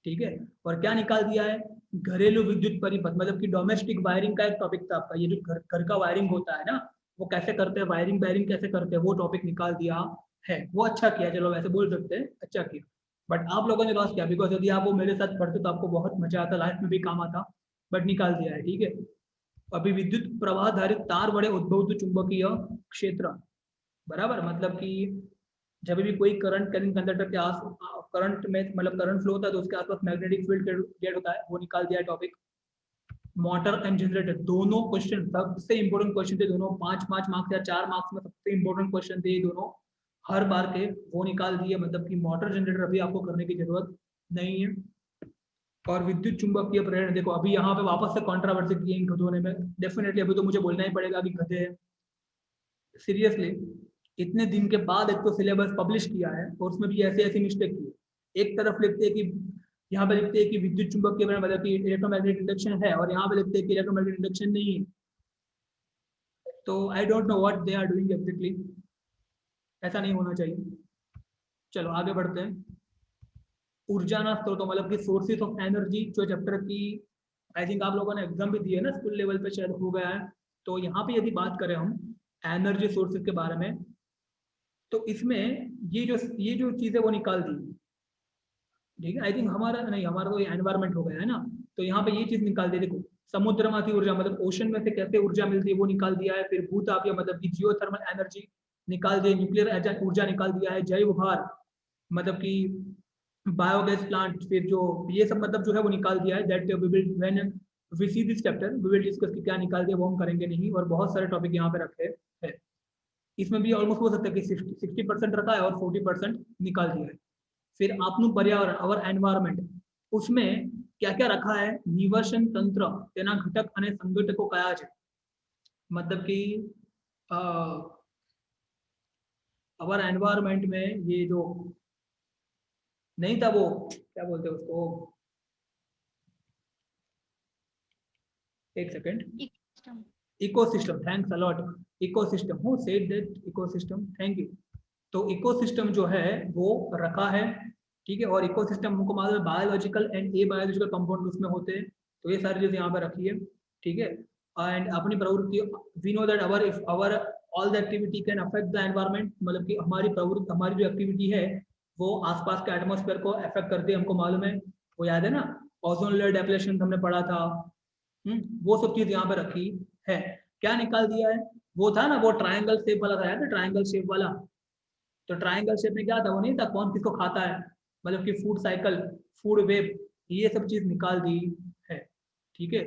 ठीक है, और क्या निकाल दिया है, घरेलू विद्युत परिपथ मतलब कि डोमेस्टिक वायरिंग का एक टॉपिक था आपका, ये जो घर का वायरिंग होता है ना, वो कैसे करते हैं, वायरिंग वायरिंग कैसे करते हैं, वो टॉपिक निकाल दिया है। वो अच्छा किया, चलो वैसे बोल सकते हैं अच्छा किया, बट आप लोगों ने लॉस किया, बिकॉज यदि आप वो मेरे साथ पढ़ते तो आपको बहुत मजा आता, लाइफ में भी काम आता, बट निकाल दिया है। ठीक है, अभी विद्युत प्रवाह धारित तार बड़े उद्भवत चुंबकीय क्षेत्र, बराबर, मतलब कि जब भी कोई करंट कैरिंग कंडक्टर के आस करंट में मतलब करंट फ्लो होता है तो उसके आसपास मैग्नेटिक फील्ड क्रिएट होता है, वो निकाल दिया टॉपिक। मोटर एंड जनरेटर दोनों क्वेश्चन सबसे इंपॉर्टेंट क्वेश्चन थे दोनों, 5-5 मार्क्स या 4 मार्क्स में सबसे इंपॉर्टेंट क्वेश्चन थे दोनों हर बार के, वो निकाल दिए। मतलब कि मोटर जनरेटर अभी आपको करने की जरूरत नहीं है। और विद्युत चुंबकीय प्रेरण देखो, अभी यहाँ पे वापस से कंट्रोवर्सी की इन गधों ने में, डेफिनेटली अभी तो मुझे बोलना ही पड़ेगा कि गधे हैं, सीरियसली। इतने दिन के बाद एक तो सिलेबस पब्लिश किया है और उसमें भी ऐसे ऐसी मिस्टेक की है। एक तरफ लिखते हैं कि यहाँ पे लिखते हैं कि विद्युत चुंबकीय प्रेरण मतलब कि इलेक्ट्रोमैग्नेटिक इंडक्शन है, और यहाँ पे लिखते हैं कि इलेक्ट्रोमैग्नेटिक इंडक्शन नहीं है। तो I don't know what they are doing exactly, ऐसा नहीं होना चाहिए। चलो आगे बढ़ते हैं। ऊर्जा ना स्रोत मतलब कि सोर्सेज ऑफ एनर्जी, जो चैप्टर की आई थिंक आप लोगों ने एग्जाम भी दिया है ना, स्कूल लेवल पे शायद हो गया है। तो यहाँ पे यदि बात करें हम एनर्जी सोर्सेज के बारे में, तो इसमें ये जो चीज़ है वो निकाल दी। ठीक है, आई थिंक हमारा नहीं, हमारा तो एनवायरमेंट हो गया है ना, तो यहाँ पे ये चीज़ निकाल दी। देखो, समुद्रमाथी ऊर्जा मतलब ओशन में से कैसे ऊर्जा मिलती है वो निकाल दिया है। फिर भूतापीय मतलब कि जियोथर्मल एनर्जी निकाल दिया, न्यूक्लियर ऊर्जा निकाल दिया है, जैव भार मतलब कि बायोगैस प्लांट, फिर जो ये सब मतलब जो है वो निकाल दिया है। That we will when we see this chapter we will discuss कि क्या निकाल दिया, वो हम करेंगे नहीं, और बहुत सारे टॉपिक यहाँ पे रखे हैं। इसमें भी ऑलमोस्ट हो सकता है कि 60% रखा है और 40% निकाल दिया है। फिर आपनु पर्यावरण अवर एनवायरमेंट, उसमें क्या क्या रखा है, निवर्सन तंत्र तेना घटक अने संघटको कया छे, मतलब कि अवर एनवायरमेंट में ये जो नहीं था, वो क्या बोलते हैं उसको, एक second, ecosystem, thanks a lot, ecosystem, who said that ecosystem, thank you. तो इकोसिस्टम जो है वो रखा है। ठीक है, और इकोसिस्टम हमको मालूम है biological and a biological compound उसमें होते हैं, तो ये सारी चीजें यहाँ पे रखी है। ठीक है, एंड अपनी प्रवृत्ति, we know that our if our all the activity can affect the environment, मतलब कि हमारी प्रवृत्ति, हमारी जो एक्टिविटी है वो आसपास के एटमोस्फेयर को अफेक्ट करती है, हमको मालूम है, वो याद है ना, ओजोन लेयर डेप्लेशन हमने पढ़ा था। वो सब चीज यहाँ पे रखी है। क्या निकाल दिया है, वो था ना वो ट्रायंगल शेप वाला था, याद है ट्रायंगल शेप वाला, तो ट्रायंगल शेप में क्या था, वो नहीं था कौन किसको खाता है, मतलब कि फूड साइकिल, फूड वेब, ये सब चीज निकाल दी है। ठीक है,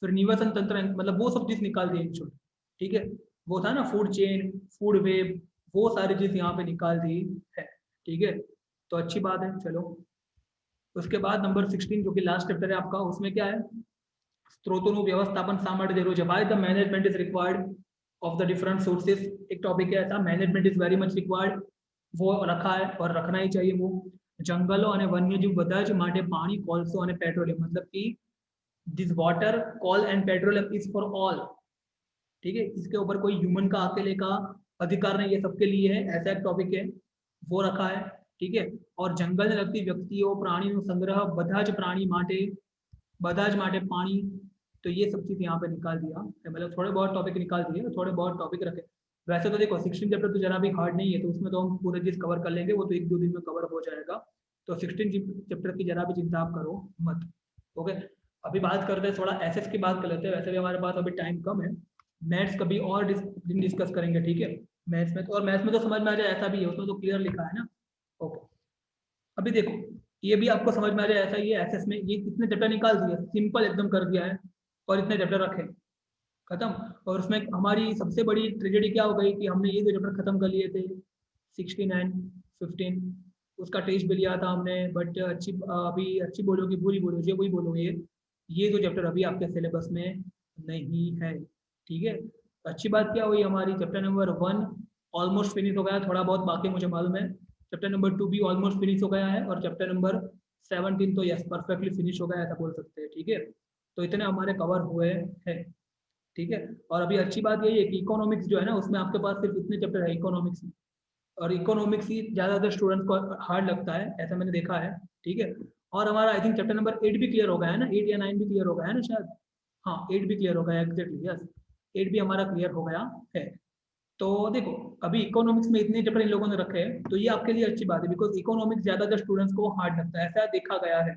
फिर निवसन तंत्र मतलब वो सब चीज निकाल दी एक्चुअली। ठीक है, वो था ना फूड चेन, फूड वेब, वो सारी चीज यहाँ पे निकाल दी है। ठीक है, तो अच्छी बात है। चलो उसके बाद नंबर 16 जो कि लास्ट चैप्टर है आपका, उसमें क्या है, स्त्रोतों व्यवस्थापन सामर्थ्य जरूर है, भाई the management is required of the different sources, एक टॉपिक है ऐसा, management is very much required, वो रखा है और रखना ही चाहिए वो। जंगलों અને વન્યજીવ બધા જ માટે પાણી, કોલસો અને પેટ્રોલિયમ, मतलब कि this water, call and petroleum is for all. ठीक है, इसके ऊपर कोई ह्यूमन का अकेले का अधिकार नहीं, ये सबके लिए है, ऐसा एक टॉपिक है, वो रखा है। ठीक है, और जंगल ने लगती व्यक्तियों प्राणीओ संग्रह બધા જ प्राणी માટે, બધા જ માટે पानी, तो ये सब चीज यहाँ पे निकाल दिया, मतलब थोड़े बहुत टॉपिक निकाल दिए, थोड़े बहुत टॉपिक रखे। वैसे तो देखो 16 चैप्टर तो जरा भी हार्ड नहीं है, तो उसमें तो हम पूरे चीज कवर कर लेंगे, वो तो 1-2 दिन में कवर हो जाएगा। तो 16 चैप्टर की जरा भी चिंता आप करो मत। ओके, अभी बात करते हैं थोड़ा एसएस की बात कर लेते हैं, वैसे भी हमारे पास अभी टाइम कम है। मैथ्स कभी और दिन डिस्कस करेंगे, ठीक है। मैथ्स में तो, और मैथ्स में तो समझ में आ जाए ऐसा भी है, उसमें तो क्लियर लिखा है ना। ओके, अभी देखो ये भी आपको समझ में आ जाए, ऐसा ये एसएस में ये इतने चैप्टर निकाल दिए, सिंपल एकदम कर दिया है और इतने चैप्टर रखे, खत्म। और उसमें हमारी सबसे बड़ी ट्रेजेडी क्या हो गई कि हमने ये 2 चैप्टर खत्म कर लिए थे, 16 and 15, उसका टेस्ट भी लिया था हमने, बट अभी अच्छी बोलोगी बुरी बोलोगी वही बोलोगे, ये 2 चैप्टर अभी आपके सिलेबस में नहीं है, ठीक है। अच्छी बात क्या हुई हमारी, चैप्टर नंबर 1 ऑलमोस्ट फिनिश हो गया, थोड़ा बहुत बाकी मुझे मालूम है, चैप्टर नंबर 2 भी ऑलमोस्ट फिनिश हो गया है, और चैप्टर नंबर 17 तो यस परफेक्टली फिनिश हो गया ऐसा बोल सकते हैं, ठीक है। तो इतने हमारे कवर हुए हैं, ठीक है। और अभी अच्छी बात यही है कि इकोनॉमिक्स जो है ना, उसमें आपके पास सिर्फ इतने चैप्टर है इकोनॉमिक्स में, और इकोनॉमिक्स ही ज़्यादातर स्टूडेंट्स को हार्ड लगता है, ऐसा मैंने देखा है, ठीक है। और हमारा आई थिंक चैप्टर नंबर 8 भी क्लियर हो गया है ना, 8 या 9 भी क्लियर हो गया है ना शायद, हाँ 8 भी क्लियर हो गया है एग्जैक्टली, यस 8 भी हमारा क्लियर हो गया है। तो देखो अभी इकोनॉमिक्स में इतने चैप्टर इन लोगों ने रखे हैं, तो ये आपके लिए अच्छी बात है, बिकॉज इकोनॉमिक्स ज़्यादातर स्टूडेंट्स को हार्ड लगता है, ऐसा देखा गया है,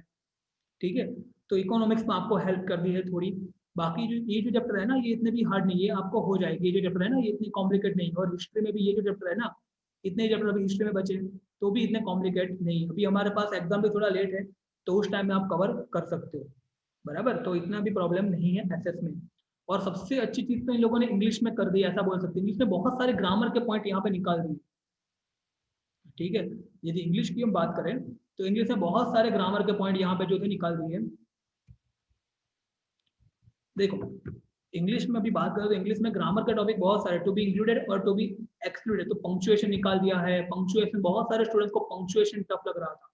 ठीक है। तो इकोनॉमिक्स में आपको हेल्प कर दी है थोड़ी, बाकी जो ये जो चैप्टर है ना ये इतने भी हार्ड नहीं है, आपको हो जाएगी, ये जो चैप्टर है ना ये इतनी कॉम्प्लिकेट नहीं है, और हिस्ट्री में भी ये जो चैप्टर है ना, इतने चैप्टर अभी हिस्ट्री में बचे तो भी इतने कॉम्प्लिकेट नहीं है, अभी हमारे पास एग्जाम भी थोड़ा लेट है, तो उस टाइम में आप कवर कर सकते हो, बराबर। तो इतना भी प्रॉब्लम नहीं है एसएस में। और सबसे अच्छी चीज तो इन लोगों ने इंग्लिश में कर दी, ऐसा बोल सकते हैं, इंग्लिश में बहुत सारे ग्रामर के पॉइंट यहाँ पे निकाल दिए, ठीक है। यदि इंग्लिश की हम बात करें तो इंग्लिश में बहुत सारे ग्रामर के पॉइंट यहाँ पे जो थे निकाल दिए। देखो इंग्लिश में अभी बात करें तो इंग्लिश में ग्रामर का टॉपिक बहुत सारे, टू बी इंक्लूडेड और टू बी एक्सक्लूडेड, तो पंक्चुएशन निकाल दिया है, पंक्चुएशन बहुत सारे स्टूडेंट्स को पंक्चुएशन टफ लग रहा था,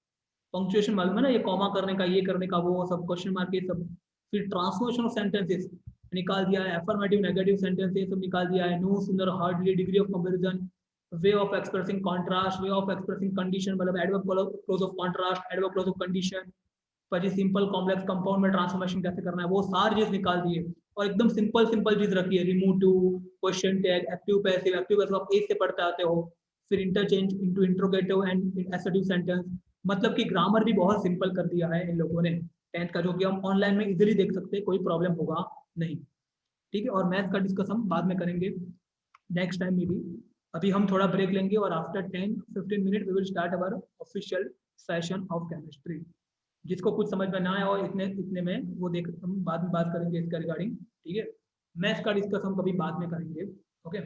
पंक्चुएशन मालूम है ना, ये कॉमा करने का, ये करने का, वो सब क्वेश्चन मार्क ये सब। फिर ट्रांसफॉर्मेशन ऑफ सेंटेंसेस निकाल दिया है, अफर्मेटिव नेगेटिव सेंटेंस ये सब निकाल दिया है, no sooner hardly, degree of comparison, way of expressing contrast, way of expressing condition, मतलब adverb clause of contrast, adverb clause of condition, पर सिंपल कॉम्प्लेक्स कंपाउंड में ट्रांसफॉर्मेशन कैसे करना है, वो सारी चीज निकाल दिए, और एकदम सिंपल सिंपल चीज रखी है, remove to, question tag, active passive, active passive आप एक से पढ़ते आते हो, फिर interchange into interrogative and assertive sentence, मतलब कि ग्रामर भी बहुत सिंपल कर दिया है इन लोगों ने 10th का, जो कि हम ऑनलाइन में इजीली देख सकते हैं, कोई प्रॉब्लम होगा नहीं, ठीक है। और मैथ का डिस्कस हम बाद में करेंगे नेक्स्ट टाइम में भी, अभी हम थोड़ा ब्रेक लेंगे, और after 10-15 minute we will start our official session of chemistry. जिसको कुछ समझ में ना आया और इतने इतने में वो देख, हम बाद में बात करेंगे इसका रिगार्डिंग, ठीक है। मैथ्स का डिस्कस हम कभी बाद में करेंगे, ओके।